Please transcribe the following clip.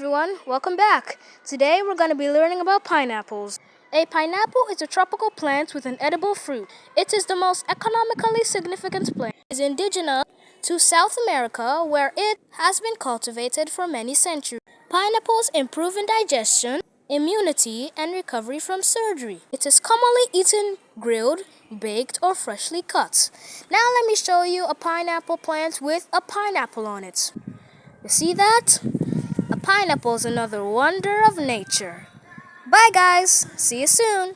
everyone, welcome back. Today we're going to be learning about pineapples. A pineapple is a tropical plant with an edible fruit. It is the most economically significant plant. It is indigenous to South America where it has been cultivated for many centuries. Pineapples improve in digestion, immunity, and recovery from surgery. It is commonly eaten grilled, baked, or freshly cut. Now let me show you a pineapple plant with a pineapple on it. You see that? A pineapple is another wonder of nature. Bye guys, see you soon.